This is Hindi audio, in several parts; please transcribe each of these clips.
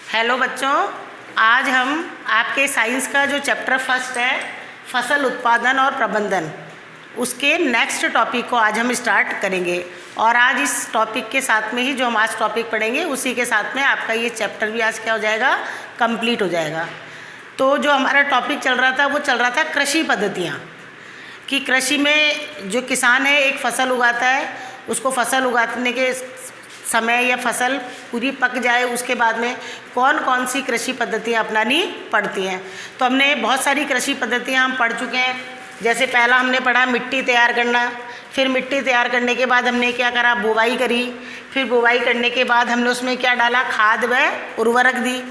हेलो बच्चों, आज हम आपके साइंस का जो चैप्टर फर्स्ट है फसल उत्पादन और प्रबंधन, उसके नेक्स्ट टॉपिक को आज हम स्टार्ट करेंगे। और आज इस टॉपिक के साथ में ही जो हम आज टॉपिक पढ़ेंगे उसी के साथ में आपका ये चैप्टर भी आज क्या हो जाएगा, कंप्लीट हो जाएगा। तो जो हमारा टॉपिक चल रहा था वो चल रहा था कृषि पद्धतियाँ, कि कृषि में जो किसान है एक फसल उगाता है, उसको फसल उगाने के समय या फसल पूरी पक जाए उसके बाद में कौन कौन सी कृषि पद्धतियाँ अपनानी पड़ती हैं। तो हमने बहुत सारी कृषि पद्धतियाँ हम पढ़ चुके हैं। जैसे पहला हमने पढ़ा मिट्टी तैयार करना, फिर मिट्टी तैयार करने के बाद हमने क्या करा, बुवाई करी। फिर बुवाई करने के बाद हमने उसमें क्या डाला, खाद व उर्वरक दी।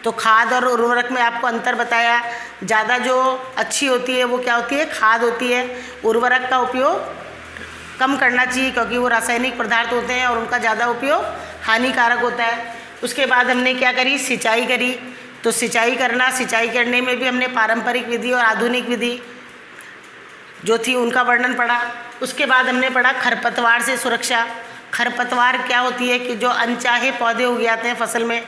तो खाद और उर्वरक में आपको अंतर बताया। ज़्यादा जो अच्छी होती है वो क्या होती है, खाद होती है। उर्वरक का उपयोग कम करना चाहिए क्योंकि वो रासायनिक पदार्थ होते हैं और उनका ज़्यादा उपयोग हानिकारक होता है। उसके बाद हमने क्या करी, सिंचाई करी। तो सिंचाई करने में भी हमने पारंपरिक विधि और आधुनिक विधि जो थी उनका वर्णन पढ़ा। उसके बाद हमने पढ़ा खरपतवार से सुरक्षा। खरपतवार क्या होती है कि जो अनचाहे पौधे उग जाते हैं फसल में,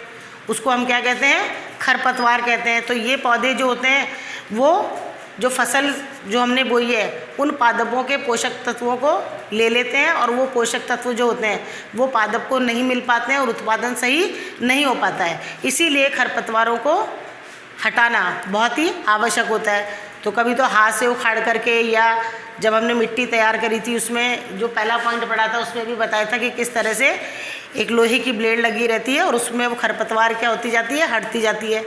उसको हम क्या कहते हैं, खरपतवार कहते हैं। तो ये पौधे जो होते हैं वो जो फसल जो हमने बोई है उन पादपों के पोषक तत्वों को ले लेते हैं और वो पोषक तत्व जो होते हैं वो पादप को नहीं मिल पाते हैं और उत्पादन सही नहीं हो पाता है। इसीलिए खरपतवारों को हटाना बहुत ही आवश्यक होता है। तो कभी तो हाथ से उखाड़ करके, या जब हमने मिट्टी तैयार करी थी उसमें जो पहला पॉइंट पढ़ा था उसमें भी बताया था कि किस तरह से एक लोहे की ब्लेड लगी रहती है और उसमें वो खरपतवार क्या होती जाती है, हटती जाती है।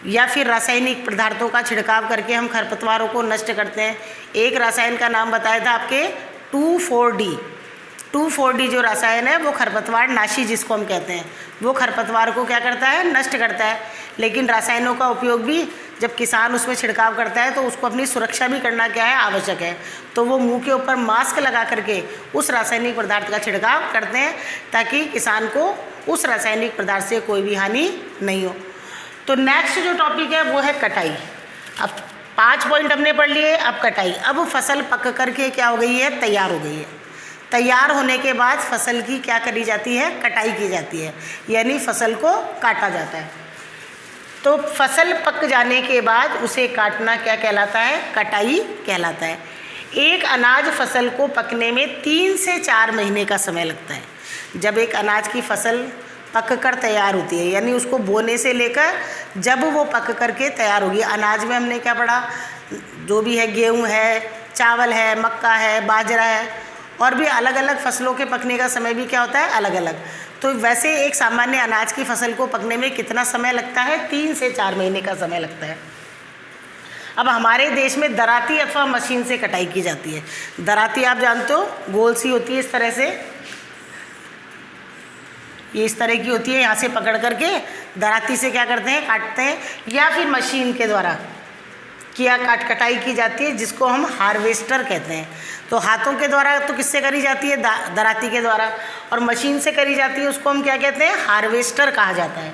या फिर रासायनिक पदार्थों का छिड़काव करके हम खरपतवारों को नष्ट करते हैं। एक रसायन का नाम बताया था आपके 2,4-D। 2,4-D जो रसायन है वो खरपतवार नाशी जिसको हम कहते हैं, वो खरपतवार को क्या करता है, नष्ट करता है। लेकिन रासायनों का उपयोग भी जब किसान उसमें छिड़काव करता है तो उसको अपनी सुरक्षा भी करना क्या है, आवश्यक है। तो वो मुंह के ऊपर मास्क लगा करके उस रासायनिक पदार्थ का छिड़काव करते हैं ताकि किसान को उस रासायनिक पदार्थ से कोई भी हानि नहीं हो। तो नेक्स्ट जो टॉपिक है वो है कटाई। अब 5 पॉइंट हमने पढ़ लिए। अब कटाई, अब फसल पक करके क्या हो गई है, तैयार हो गई है। तैयार होने के बाद फसल की क्या करी जाती है, कटाई की जाती है, यानी फसल को काटा जाता है। तो फसल पक जाने के बाद उसे काटना क्या कहलाता है, कटाई कहलाता है। एक अनाज फसल को पकने में 3 से 4 महीने का समय लगता है। जब एक अनाज की फसल पक कर तैयार होती है, यानी उसको बोने से लेकर जब वो पक करके तैयार होगी। अनाज में हमने क्या पढ़ा, जो भी है, गेहूँ है, चावल है, मक्का है, बाजरा है, और भी अलग अलग फसलों के पकने का समय भी क्या होता है, अलग अलग। तो वैसे एक सामान्य अनाज की फसल को पकने में कितना समय लगता है, 3 से 4 महीने का समय लगता है। अब हमारे देश में दराती अथवा मशीन से कटाई की जाती है। दराती आप जानते हो, गोल सी होती है इस तरह से, ये इस तरह की होती है। यहाँ से पकड़ करके दराती से क्या करते हैं, काटते हैं, या फिर मशीन के द्वारा कटाई की जाती है जिसको हम हार्वेस्टर कहते हैं। तो हाथों के द्वारा तो किससे करी जाती है, दराती के द्वारा, और मशीन से करी जाती है उसको हम क्या कहते हैं, हार्वेस्टर कहा जाता है।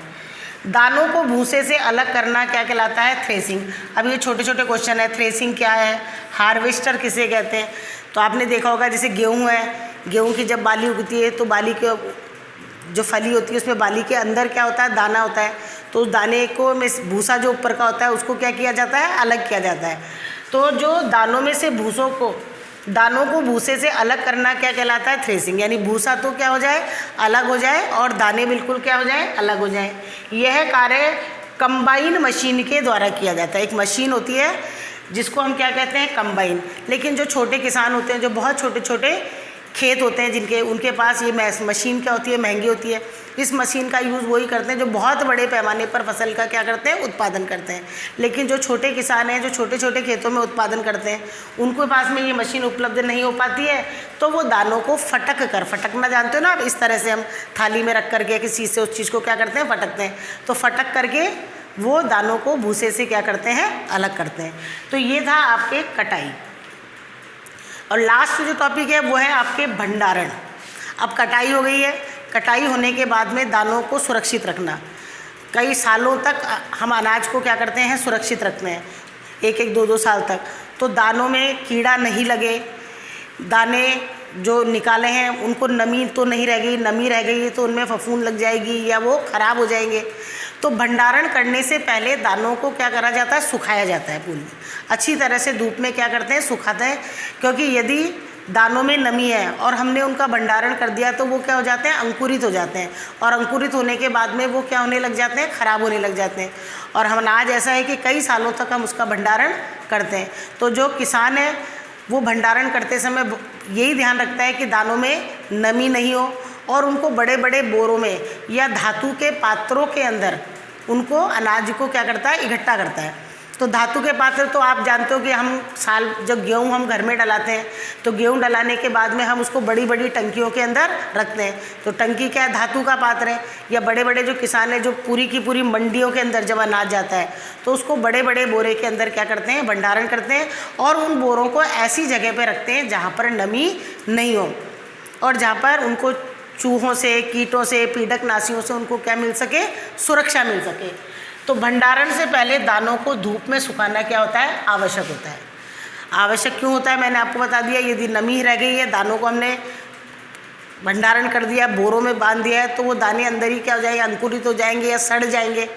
दानों को भूसे से अलग करना क्या कहलाता है, थ्रेसिंग। अब ये छोटे छोटे क्वेश्चन है, थ्रेसिंग क्या है, हार्वेस्टर किसे कहते हैं। तो आपने देखा होगा जैसे गेहूँ है, गेहूँ की जब बाली उगती है तो बाली के जो फली होती है उसमें बाली के अंदर क्या होता है, दाना होता है। तो उस दाने को में भूसा जो ऊपर का होता है उसको क्या किया जाता है, अलग किया जाता है। तो जो दानों में से दानों को भूसे से अलग करना क्या कहलाता है, थ्रेसिंग। यानी भूसा तो क्या हो जाए, अलग हो जाए, और दाने बिल्कुल क्या हो जाए, अलग हो जाए। यह कार्य कंबाइन मशीन के द्वारा किया जाता है। एक मशीन होती है जिसको हम क्या कहते हैं, कंबाइन। लेकिन जो छोटे किसान होते हैं, जो बहुत छोटे छोटे खेत होते हैं उनके पास ये मशीन क्या होती है, महंगी होती है। इस मशीन का यूज़ वही करते हैं जो बहुत बड़े पैमाने पर फसल का क्या करते हैं, उत्पादन करते हैं। लेकिन जो छोटे किसान हैं, जो छोटे छोटे खेतों में उत्पादन करते हैं, उनके पास में ये मशीन उपलब्ध नहीं हो पाती है। तो वो दानों को फटकना जानते हो ना आप, इस तरह से हम थाली में रख करके किसी चीज़ से उस चीज़ को क्या करते हैं, फटकते हैं। तो फटक करके वो दानों को भूसे से क्या करते हैं, अलग करते हैं। तो ये था आपके कटाई। और लास्ट जो टॉपिक है वो है आपके भंडारण। अब कटाई हो गई है, कटाई होने के बाद में दानों को सुरक्षित रखना। कई सालों तक हम अनाज को क्या करते हैं, सुरक्षित रखते हैं, 1-1, 2-2 साल तक। तो दानों में कीड़ा नहीं लगे, दाने जो निकाले हैं उनको नमी तो नहीं रह गई, नमी रह गई तो उनमें फफूंद लग जाएगी या वो ख़राब हो जाएंगे। तो भंडारण करने से पहले दानों को क्या करा जाता है, सुखाया जाता है पूरी अच्छी तरह से, धूप में क्या करते हैं, सुखाते हैं। क्योंकि यदि दानों में नमी है और हमने उनका भंडारण कर दिया तो वो क्या हो जाते हैं, अंकुरित हो जाते हैं, और अंकुरित होने के बाद में वो क्या होने लग जाते हैं, खराब होने लग जाते हैं। और हम अनाज ऐसा है कि कई सालों तक हम उसका भंडारण करते हैं। तो जो किसान है वो भंडारण करते समय यही ध्यान रखता है कि दानों में नमी नहीं हो, और उनको बड़े बड़े बोरों में या धातु के पात्रों के अंदर उनको अनाज को क्या करता है, इकट्ठा करता है। तो धातु के पात्र तो आप जानते हो कि हम जब गेहूँ हम घर में डलाते हैं तो गेहूँ डलाने के बाद में हम उसको बड़ी बड़ी टंकियों के अंदर रखते हैं। तो टंकी क्या है, धातु का पात्र है। या बड़े बड़े जो किसान हैं, जो पूरी की पूरी मंडियों के अंदर जब अनाज जाता है तो उसको बड़े बड़े बोरे के अंदर क्या करते हैं, भंडारण करते हैं, और उन बोरों को ऐसी जगह पर रखते हैं जहाँ पर नमी नहीं हो, और जहाँ पर उनको चूहों से, कीटों से, पीड़कनाशियों से उनको क्या मिल सके, सुरक्षा मिल सके। तो भंडारण से पहले दानों को धूप में सुखाना क्या होता है, आवश्यक होता है। आवश्यक क्यों होता है, मैंने आपको बता दिया। यदि नमी रह गई है, दानों को हमने भंडारण कर दिया, बोरों में बांध दिया है, तो वो दाने अंदर ही क्या हो जाएंगे, अंकुरित हो जाएंगे या सड़ जाएंगे,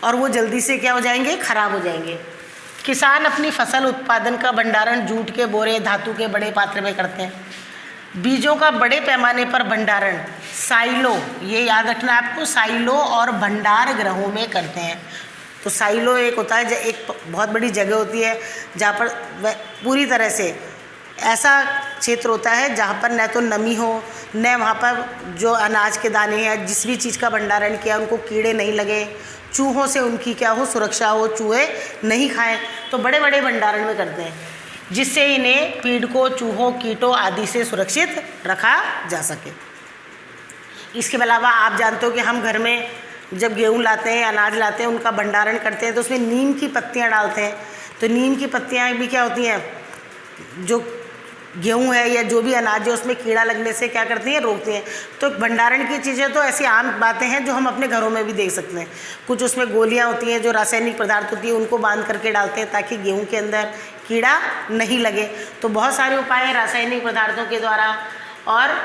और वो जल्दी से क्या हो जाएंगे, खराब हो जाएंगे। किसान अपनी फसल उत्पादन का भंडारण जूट के बोरे, धातु के बड़े पात्र में करते हैं। बीजों का बड़े पैमाने पर भंडारण साइलो, ये याद रखना है आपको, साइलो और भंडार गृहों में करते हैं। तो साइलो एक होता है, एक बहुत बड़ी जगह होती है जहाँ पर पूरी तरह से ऐसा क्षेत्र होता है जहाँ पर न तो नमी हो, न वहाँ पर जो अनाज के दाने हैं, जिस भी चीज़ का भंडारण किया उनको कीड़े नहीं लगे, चूहों से उनकी क्या हो, सुरक्षा हो, चूहे नहीं खाएं। तो बड़े बड़े भंडारण में करते हैं जिससे इन्हें पीड़कों, चूहों, कीटों आदि से सुरक्षित रखा जा सके। इसके अलावा आप जानते हो कि हम घर में जब गेहूँ लाते हैं, अनाज लाते हैं, उनका भंडारण करते हैं तो उसमें नीम की पत्तियाँ डालते हैं। तो नीम की पत्तियाँ भी क्या होती हैं, जो गेहूँ है या जो भी अनाज है उसमें कीड़ा लगने से क्या करती हैं, रोकती हैं। तो भंडारण की चीज़ें तो ऐसी आम बातें हैं जो हम अपने घरों में भी देख सकते हैं। कुछ उसमें गोलियाँ होती हैं जो रासायनिक पदार्थ होती है, उनको बांध करके डालते हैं ताकि गेहूँ के अंदर कीड़ा नहीं लगे। तो बहुत सारे उपाय हैं रासायनिक पदार्थों के द्वारा, और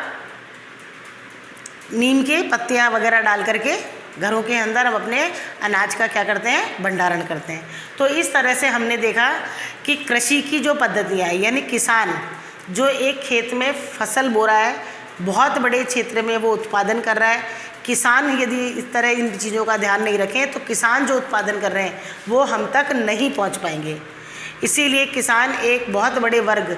नीम के पत्तियाँ वगैरह डाल करके घरों के अंदर हम अपने अनाज का क्या करते हैं, भंडारण करते हैं। तो इस तरह से हमने देखा कि कृषि की जो पद्धतियाँ हैं, यानी किसान जो एक खेत में फसल बो रहा है, बहुत बड़े क्षेत्र में वो उत्पादन कर रहा है। किसान यदि इस तरह इन चीज़ों का ध्यान नहीं रखें तो किसान जो उत्पादन कर रहे हैं वो हम तक नहीं पहुंच पाएंगे। इसीलिए किसान एक बहुत बड़े वर्ग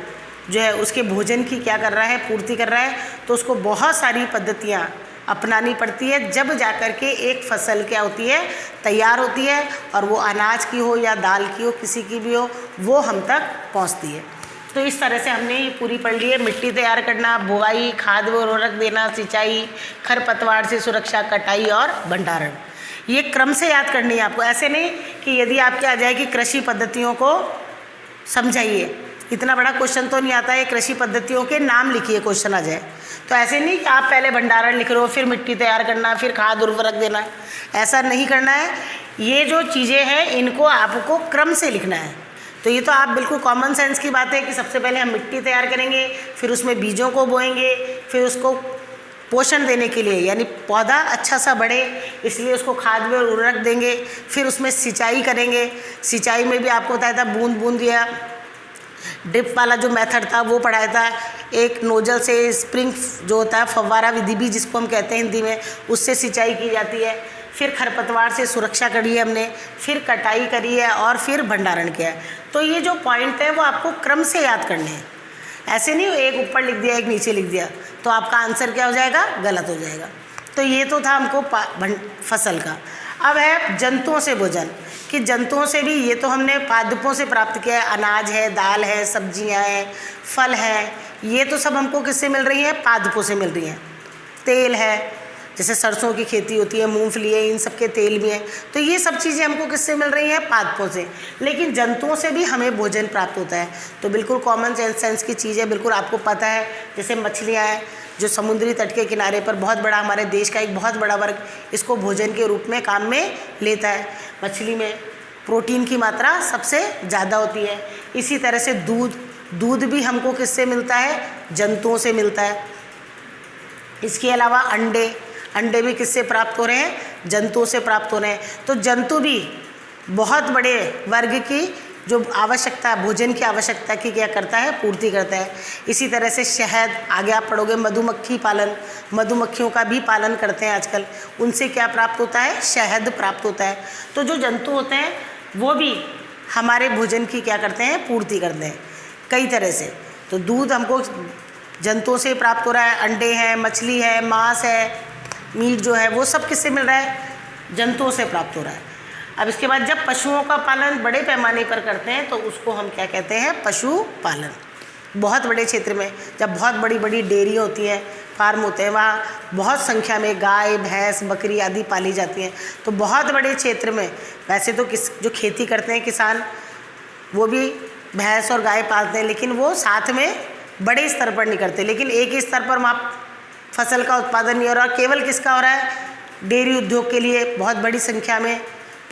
जो है उसके भोजन की क्या कर रहा है, पूर्ति कर रहा है। तो उसको बहुत सारी पद्धतियाँ अपनानी पड़ती है, जब जाकर के एक फसल क्या होती है, तैयार होती है, और वो अनाज की हो या दाल की हो, किसी की भी हो, वो हम तक पहुंचती है। तो इस तरह से हमने ये पूरी पढ़ ली है। मिट्टी तैयार करना, बुवाई, खाद व उर्वरक देना, सिंचाई, खरपतवार से सुरक्षा, कटाई और भंडारण, ये क्रम से याद करनी है आपको। ऐसे नहीं कि यदि आपके आ जाए कि कृषि पद्धतियों को समझाइए, इतना बड़ा क्वेश्चन तो नहीं आता है, कृषि पद्धतियों के नाम लिखिए क्वेश्चन आ जाए। तो ऐसे नहीं कि आप पहले भंडारण लिख रहे हो, फिर मिट्टी तैयार करना, फिर खाद उर्वरक देना, ऐसा नहीं करना है। ये जो चीज़ें हैं इनको आपको क्रम से लिखना है। तो ये तो आप बिल्कुल कॉमन सेंस की बात है कि सबसे पहले हम मिट्टी तैयार करेंगे, फिर उसमें बीजों को बोएंगे, फिर उसको पोषण देने के लिए यानी पौधा अच्छा सा बढ़े इसलिए उसको खाद व उर्वरक देंगे, फिर उसमें सिंचाई करेंगे। सिंचाई में भी आपको बताया था, बूंद बूंद या ड्रिप वाला जो मेथड था वो पढ़ाया था। एक नोजल से स्प्रिंग जो होता है, फव्वारा विधि भी जिसको हम कहते हैं हिंदी में, उससे सिंचाई की जाती है। फिर खरपतवार से सुरक्षा करी है हमने, फिर कटाई करी है, और फिर भंडारण किया है। तो ये जो पॉइंट है वो आपको क्रम से याद करने हैं, ऐसे नहीं एक ऊपर लिख दिया एक नीचे लिख दिया तो आपका आंसर क्या हो जाएगा, गलत हो जाएगा। तो ये तो था हमको फसल का। अब है जंतुओं से भोजन, कि जंतुओं से भी ये तो हमने पादपों से प्राप्त किया है, अनाज है, दाल है, सब्जियां हैं, फल है, ये तो सब हमको किससे मिल रही हैं, पादपों से मिल रही हैं। तेल है, जैसे सरसों की खेती होती है, मूंगफली है, इन सब के तेल भी हैं। तो ये सब चीज़ें हमको किससे मिल रही हैं, पादपों से। लेकिन जंतुओं से भी हमें भोजन प्राप्त होता है। तो बिल्कुल कॉमन सेंस की चीज़ है, बिल्कुल आपको पता है। जैसे मछलियाँ हैं जो समुद्री तट के किनारे पर बहुत बड़ा, हमारे देश का एक बहुत बड़ा वर्ग इसको भोजन के रूप में काम में लेता है। मछली में प्रोटीन की मात्रा सबसे ज़्यादा होती है। इसी तरह से दूध भी हमको किससे मिलता है, जंतुओं से मिलता है। इसके अलावा अंडे भी किससे प्राप्त हो रहे हैं, जंतुओं से प्राप्त हो रहे हैं। तो जंतु भी बहुत बड़े वर्ग की जो आवश्यकता, भोजन की आवश्यकता की क्या करता है, पूर्ति करता है। इसी तरह से शहद, आगे आप पढ़ोगे मधुमक्खी पालन, मधुमक्खियों का भी पालन करते हैं आजकल, उनसे क्या प्राप्त होता है, शहद प्राप्त होता है। तो जो जंतु होते हैं वो भी हमारे भोजन की क्या करते हैं, पूर्ति करते हैं कई तरह से। तो दूध हमको जंतुओं से प्राप्त हो रहा है, अंडे हैं, मछली है, मांस है, मीट जो है वो सब किससे मिल रहा है, जंतुओं से प्राप्त हो रहा है। अब इसके बाद जब पशुओं का पालन बड़े पैमाने पर करते हैं तो उसको हम क्या कहते हैं, पशुपालन। बहुत बड़े क्षेत्र में जब बहुत बड़ी बड़ी डेयरी होती हैं, फार्म होते हैं, वहाँ बहुत संख्या में गाय, भैंस, बकरी आदि पाली जाती हैं। तो बहुत बड़े क्षेत्र में वैसे तो जो खेती करते हैं किसान, वो भी भैंस और गाय पालते हैं, लेकिन वो साथ में बड़े स्तर पर नहीं करते। लेकिन एक ही स्तर पर वहाँ फसल का उत्पादन नहीं हो रहा, केवल किसका हो रहा है, डेयरी उद्योग के लिए बहुत बड़ी संख्या में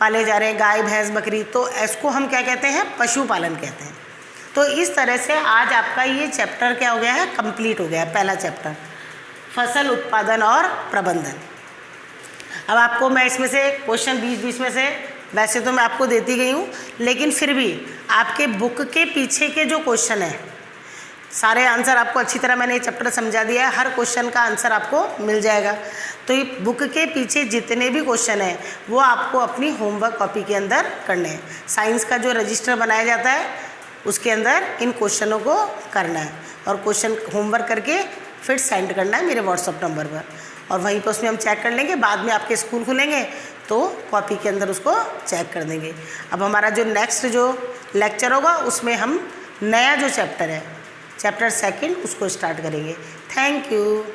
पाले जा रहे हैं गाय, भैंस, बकरी। तो इसको हम क्या कहते हैं, पशुपालन कहते हैं। तो इस तरह से आज आपका ये चैप्टर क्या हो गया है, कंप्लीट हो गया है, पहला चैप्टर फसल उत्पादन और प्रबंधन। अब आपको मैं इसमें से क्वेश्चन बीच में से वैसे तो मैं आपको देती गई हूँ, लेकिन फिर भी आपके बुक के पीछे के जो क्वेश्चन है सारे आंसर आपको अच्छी तरह मैंने ये चैप्टर समझा दिया है, हर क्वेश्चन का आंसर आपको मिल जाएगा। तो ये बुक के पीछे जितने भी क्वेश्चन हैं वो आपको अपनी होमवर्क कॉपी के अंदर करने हैं। साइंस का जो रजिस्टर बनाया जाता है उसके अंदर इन क्वेश्चनों को करना है और क्वेश्चन होमवर्क करके फिर सेंड करना है मेरे व्हाट्सअप नंबर पर, और वहीं पर उसमें हम चेक कर लेंगे। बाद में आपके स्कूल खुलेंगे तो कॉपी के अंदर उसको चेक कर देंगे। अब हमारा जो नेक्स्ट जो लेक्चर होगा उसमें हम नया जो चैप्टर है, चैप्टर 2 उसको स्टार्ट करेंगे। Thank you.